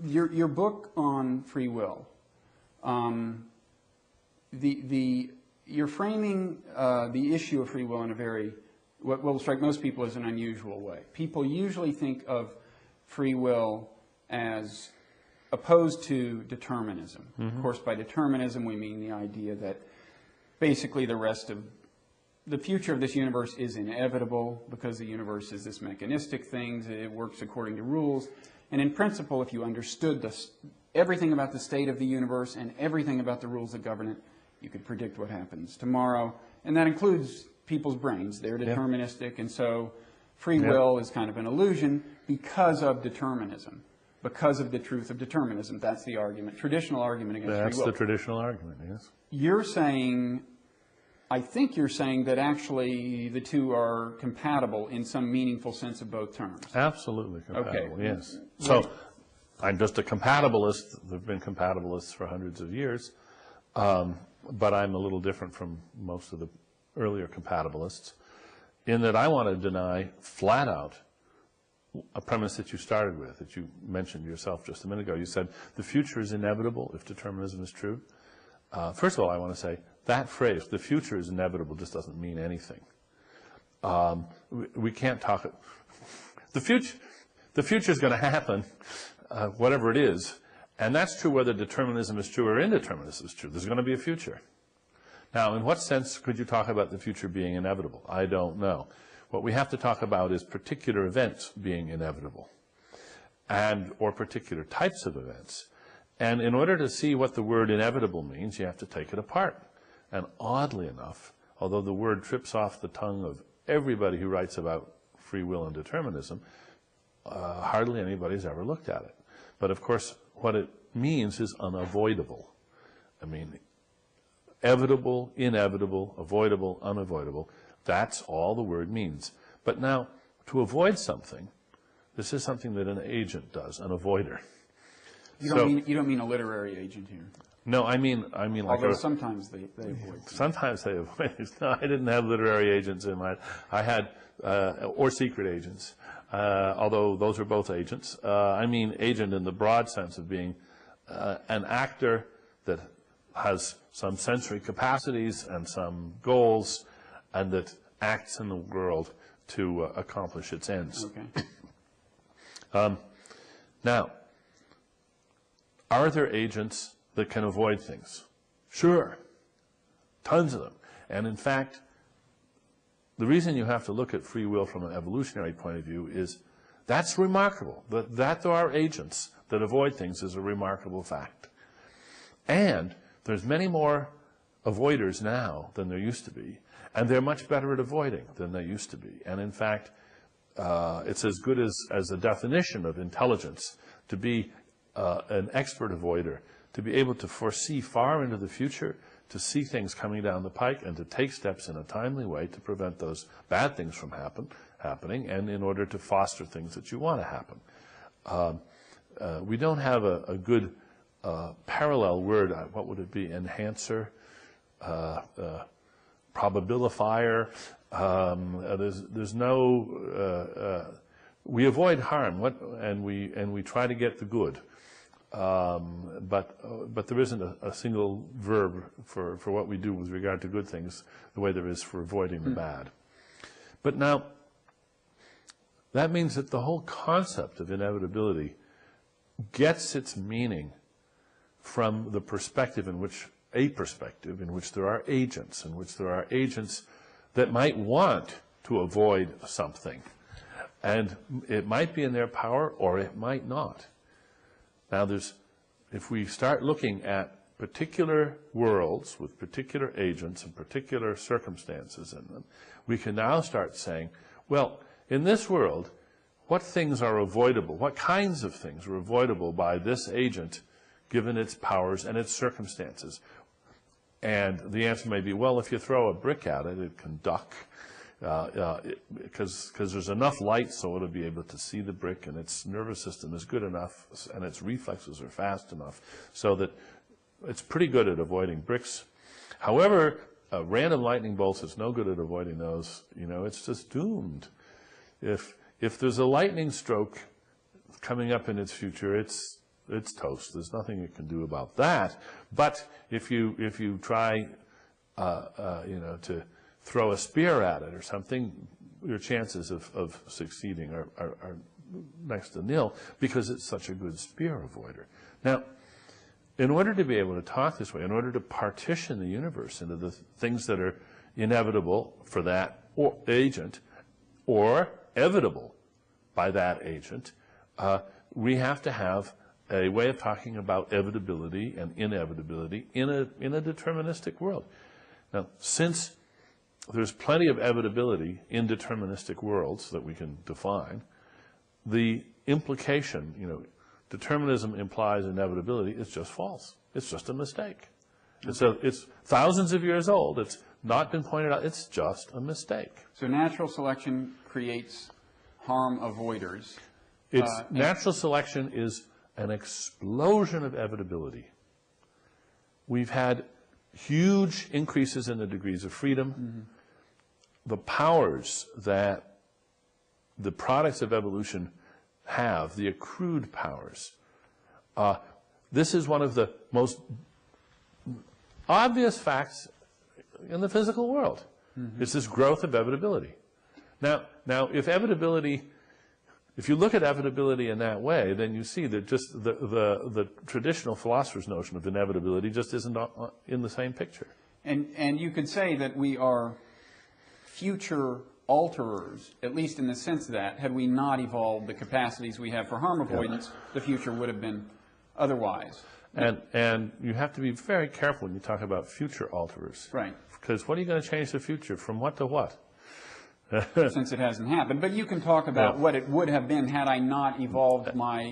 your book on free will, you're framing the issue of free will in a very, what will strike most people as an unusual way. People usually think of free will as opposed to determinism. Mm-hmm. Of course, by determinism we mean the idea that basically the future of this universe is inevitable because the universe is this mechanistic thing. It works according to rules. And in principle, if you understood everything about the state of the universe and everything about the rules that govern it, you could predict what happens tomorrow. And that includes people's brains. They're deterministic. And so free will is kind of an illusion because of determinism, because of the truth of determinism. That's the argument, traditional argument against free will. That's the traditional argument, yes. You're saying, I think you're saying that actually the two are compatible in some meaningful sense of both terms. Absolutely compatible, okay. Yes. So I'm just a compatibilist. There have been compatibilists for hundreds of years, but I'm a little different from most of the earlier compatibilists in that I want to deny flat out a premise that you started with, that you mentioned yourself just a minute ago. You said the future is inevitable if determinism is true. First of all, I want to say that phrase, the future is inevitable, just doesn't mean anything. We can't talk. The future is going to happen, whatever it is, and that's true whether determinism is true or indeterminism is true. There's going to be a future. Now, in what sense could you talk about the future being inevitable? I don't know. What we have to talk about is particular events being inevitable, or particular types of events. And in order to see what the word inevitable means, you have to take it apart. And oddly enough, although the word trips off the tongue of everybody who writes about free will and determinism, hardly anybody's ever looked at it. But of course, what it means is unavoidable. I mean, evitable, inevitable, avoidable, unavoidable. That's all the word means. But now, to avoid something, this is something that an agent does, an avoider. You don't mean a literary agent here. No, I mean like although sometimes they avoid. Sometimes they avoid. No, I didn't have literary agents in mind. I had or secret agents, although those are both agents. I mean agent in the broad sense of being an actor that has some sensory capacities and some goals, and that acts in the world to accomplish its ends. Okay. Now, are there agents that can avoid things? Sure. Tons of them. And in fact, the reason you have to look at free will from an evolutionary point of view is that's remarkable. That there are agents that avoid things is a remarkable fact. And there's many more avoiders now than there used to be. And they're much better at avoiding than they used to be. And in fact, it's as good as a definition of intelligence to be an expert avoider, to be able to foresee far into the future, to see things coming down the pike, and to take steps in a timely way to prevent those bad things from happening, and in order to foster things that you want to happen. We don't have a good parallel word. What would it be? Enhancer, probabilifier. There's no. We avoid harm, and we try to get the good. But there isn't a single verb for what we do with regard to good things the way there is for avoiding the bad. But now, that means that the whole concept of inevitability gets its meaning from the perspective in which there are agents, that might want to avoid something. And it might be in their power or it might not. Now, if we start looking at particular worlds with particular agents and particular circumstances in them, we can now start saying, well, in this world, what things are avoidable? What kinds of things are avoidable by this agent, given its powers and its circumstances? And the answer may be, well, if you throw a brick at it, it can duck. Because there's enough light so it'll be able to see the brick, and its nervous system is good enough and its reflexes are fast enough so that it's pretty good at avoiding bricks. However, random lightning bolts is no good at avoiding those. It's just doomed. If there's a lightning stroke coming up in its future, it's it's toast. There's nothing you can do about that. But if you try, to throw a spear at it or something, your chances of succeeding are next to nil because it's such a good spear avoider. Now, in order to be able to talk this way, in order to partition the universe into the things that are inevitable for that agent or evitable by that agent, we have to have a way of talking about evitability and inevitability in a deterministic world. Now, since there's plenty of evitability in deterministic worlds that we can define, the implication, determinism implies inevitability, is just false. It's just a mistake. It's thousands of years old. It's not been pointed out. It's just a mistake. So natural selection creates harm avoiders. Natural selection is an explosion of evitability. We've had huge increases in the degrees of freedom. Mm-hmm. The powers that the products of evolution have, the accrued powers, this is one of the most obvious facts in the physical world. Mm-hmm. It's this growth of evitability. Now, if you look at evitability in that way, then you see that just the traditional philosopher's notion of inevitability just isn't in the same picture. And you could say that we are future alterers, at least in the sense that, had we not evolved the capacities we have for harm avoidance, the future would have been otherwise. And you have to be very careful when you talk about future alterers. Right. Because what are you going to change the future from what to what? Since it hasn't happened. But you can talk about what it would have been had I not evolved my,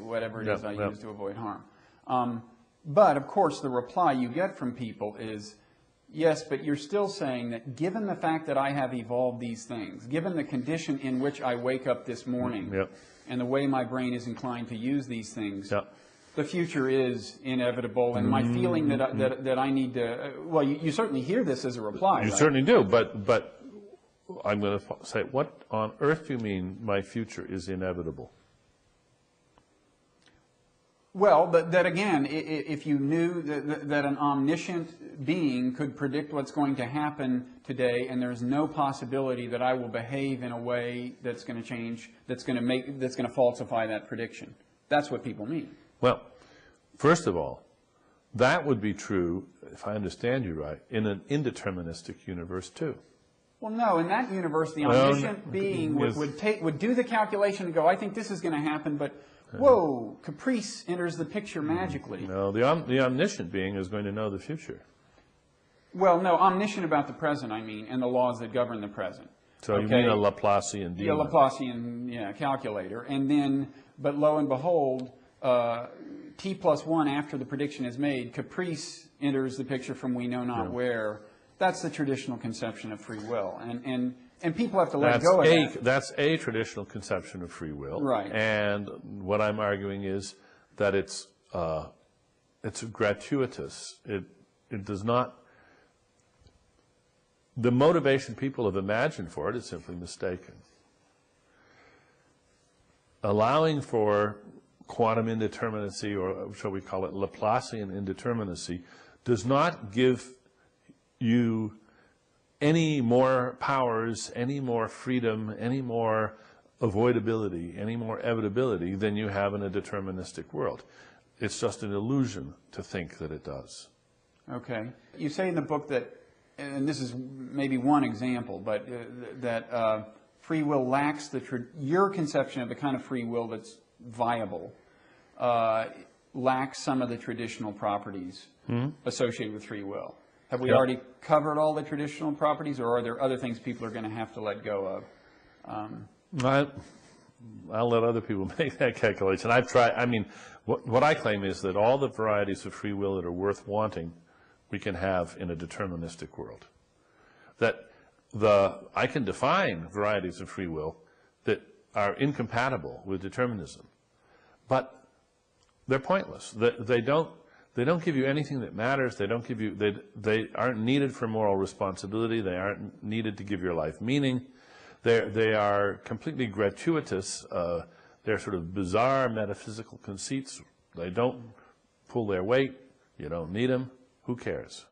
whatever it is I use to avoid harm. But, of course, the reply you get from people is, yes, but you're still saying that given the fact that I have evolved these things, given the condition in which I wake up this morning, and the way my brain is inclined to use these things, the future is inevitable, and my feeling that I need to, well, you certainly hear this as a reply. You certainly do, but I'm going to say, what on earth do you mean my future is inevitable? Well, that again, if you knew that an omniscient being could predict what's going to happen today, and there's no possibility that I will behave in a way that's going to change, that's going to falsify that prediction. That's what people mean. Well, first of all, that would be true, if I understand you right, in an indeterministic universe too. Well, no. In that universe, the omniscient being would do the calculation and go, I think this is going to happen, but whoa, caprice enters the picture magically. No, the omniscient being is going to know the future. Well, no, omniscient about the present, I mean, and the laws that govern the present. So you mean a Laplacian demon? Yeah, Laplacian, calculator. And then, but lo and behold, t plus 1 after the prediction is made, caprice enters the picture from we know not where. That's the traditional conception of free will. And people have to let go of that. That's a traditional conception of free will. Right. And what I'm arguing is that it's gratuitous. It does not. The motivation people have imagined for it is simply mistaken. Allowing for quantum indeterminacy, or shall we call it Laplacian indeterminacy, does not give you any more powers, any more freedom, any more avoidability, any more evitability than you have in a deterministic world. It's just an illusion to think that it does. Okay. You say in the book that, and this is maybe one example, but that free will lacks your conception of the kind of free will that's viable, lacks some of the traditional properties associated with free will. Have we already covered all the traditional properties, or are there other things people are going to have to let go of? I'll let other people make that calculation. I've tried. I mean, what I claim is that all the varieties of free will that are worth wanting, we can have in a deterministic world. That I can define varieties of free will that are incompatible with determinism, but they're pointless. They don't give you anything that matters. They don't give you. They aren't needed for moral responsibility. They aren't needed to give your life meaning. They are completely gratuitous. They're sort of bizarre metaphysical conceits. They don't pull their weight. You don't need them. Who cares?